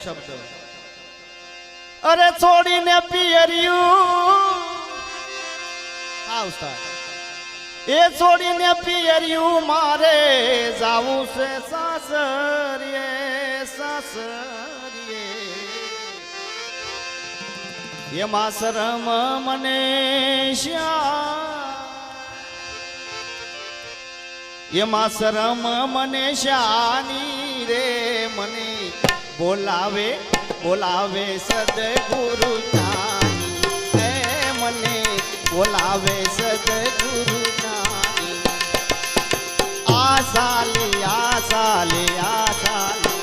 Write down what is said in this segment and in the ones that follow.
શબ્દ અરે છોડીને પિયરિયું હા ઉસ્તાદ એ છોડીને પિયરિયું મારે જાવું છે સાસરીએ સાસરીએ એમાં શરમ મને એમાં શરમ મને શાની રે મને બોલાવે બોલાવે સદગુરુ જ્ઞાની હે મને બોલાવે સદગુરુ જ્ઞાની આશાલી આશાલી આશાલી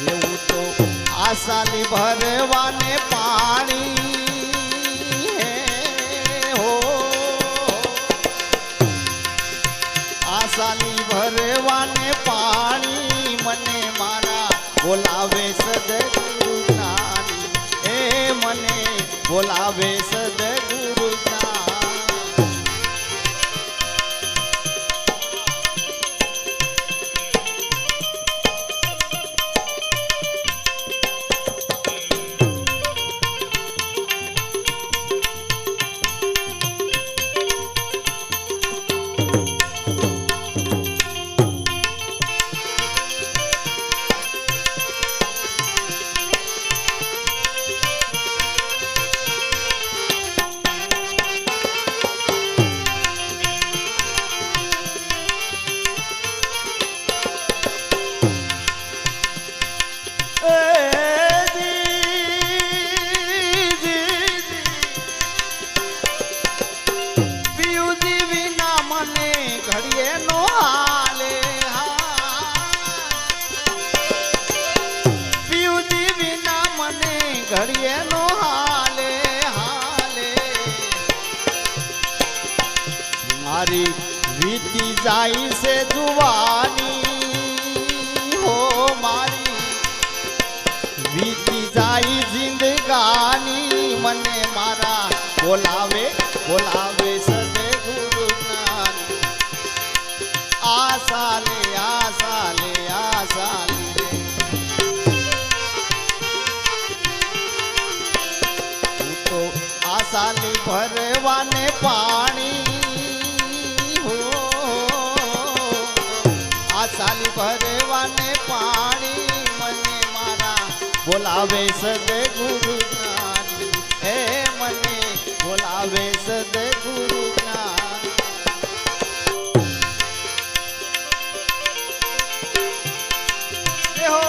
એવું તો આશાલી ભરવાને પાણી હે હો આશાલી ભરવાને પાણી મને મારા બોલાવે સદગુરુ જ્ઞાની એ મને બોલાવે સદગુરુ જ્ઞાની ઘડીએ નો હાલે હાલે મારી વીતી જાય છે જુવાની હો મારી વીતી જાય જિંદગાની મને મારા બોલાવે બોલાવે સદગુરુ જ્ઞાની આશાલે આશાલે આશાલે આશાલી ભરવાને પાણી હો આશાલી ભરવાને પાણી મને મારા બોલાવે સદગુરુ જ્ઞાની હે મને બોલાવે સદગુરુ જ્ઞાની હો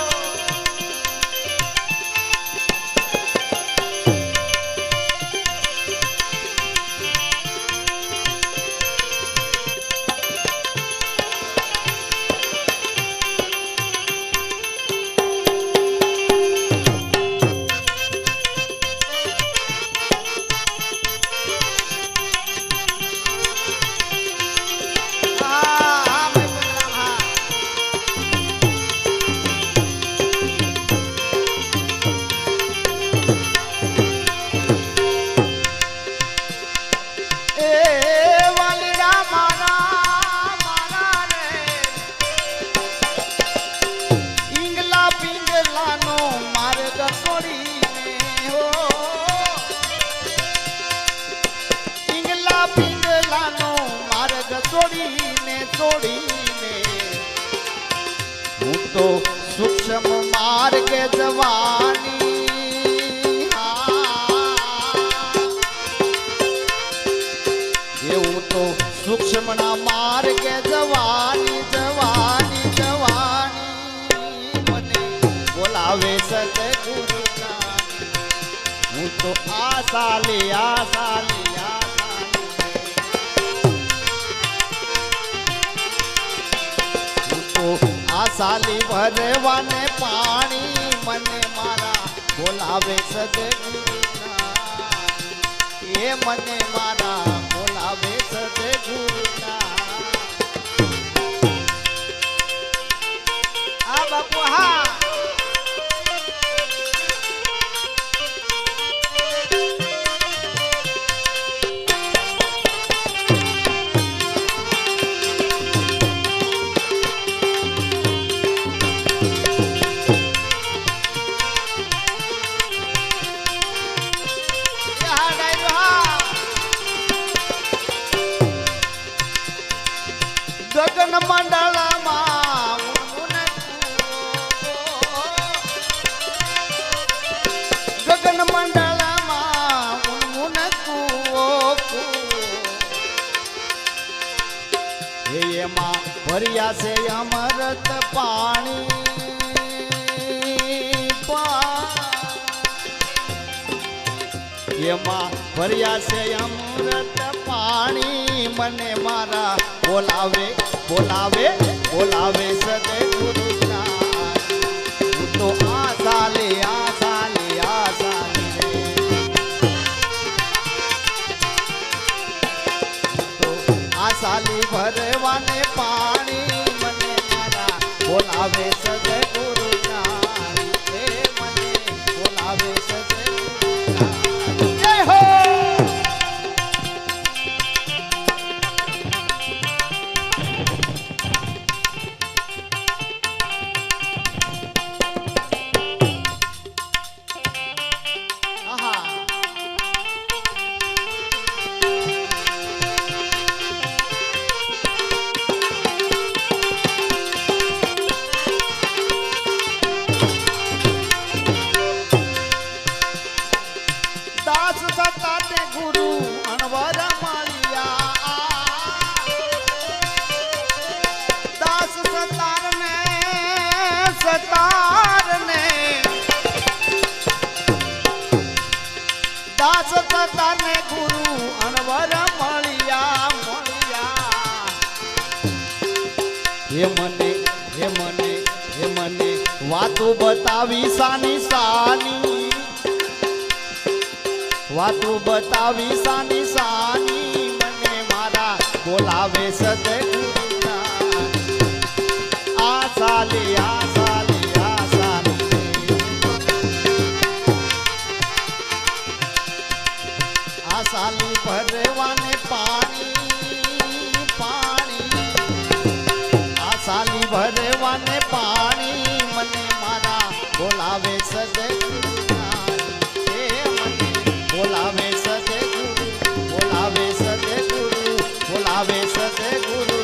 છોડીને હું તો સૂક્ષ્મ માર્ગે જવાની એવું તો સૂક્ષ્મ ના માર્ગે જવાની જવાની જવાની મને બોલાવે સદગુરુ જ્ઞાની હું તો આશાલી આશાલી આશાલી ભરવાને પાણી મને મારા બોલાવે સદગુરુ જ્ઞાની એ મને મારા બોલાવે સદગુરુ જ્ઞાની આ બાપુ હા ભર્યા છે અમૃત પાણી એમાં ભર્યા છે અમૃત પાણી મને મારા બોલાવે બોલાવે બોલાવે સદગુરુ હું તો આ ચાલે આ સાલી ભરવાને પાણી મને મારા બોલાવે સદગુરુ એ મને બોલાવે સદગુરુ જય હો દાસ તાને ગુરુ અનવર મળ્યા હે મને વાતો બતાવી સાની સાની વાતો બતાવી સાની સાની મને મારા બોલાવે સદગુરુ આ સાલી સાલી ભરવાને પાણી આ સાલી ભરવાને પાણી મને મારા બોલાવે સદગુરુ એ મને બોલાવે સદગુરુ બોલાવે સદગુરુ બોલાવે સદગુરુ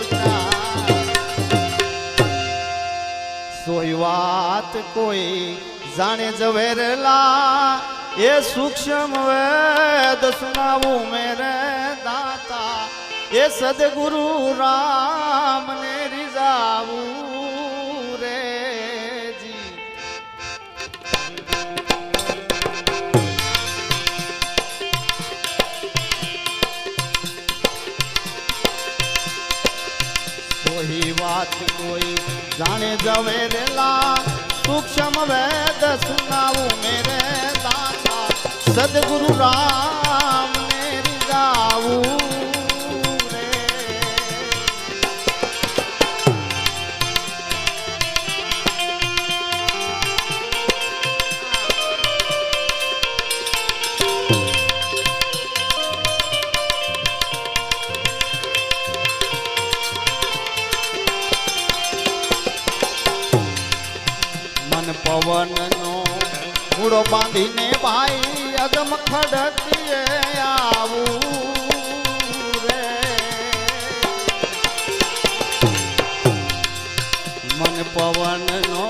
સોઈ વાત કોઈ જાણે ઝવેરલા ये सूक्ष्म वेद सुनाऊं मेरे दाता ये सदगुरु राम ने रिजाऊं रे जी कोई बात कोई जाने जवेरला सूक्ष्म वेद सुनाऊं मेरे सदगुरु राम ने रिजाऊं रे मन पवन नो घोड़ो बांधीने भाई अगम खड़कीए आऊं रे मन पवन नो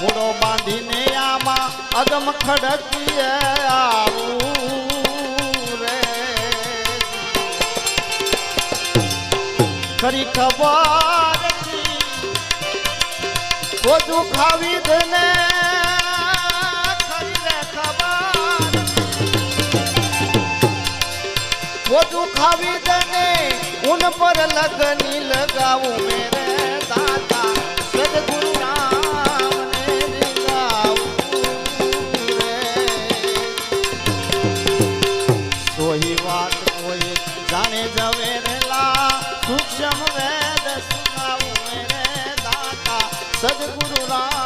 मुड़ो बांधीने आमा अगम खड़कीए आऊं रे खरी खबर को खावी देने वो तू खावी दने उन पर लगनी लगाऊं मेरे दाता सदगुरु राम ने रिजाऊं रे सोही बात कोई जाने जवेरला सूक्ष्म वेद सुनाऊं मेरे दाता सदगुरु राम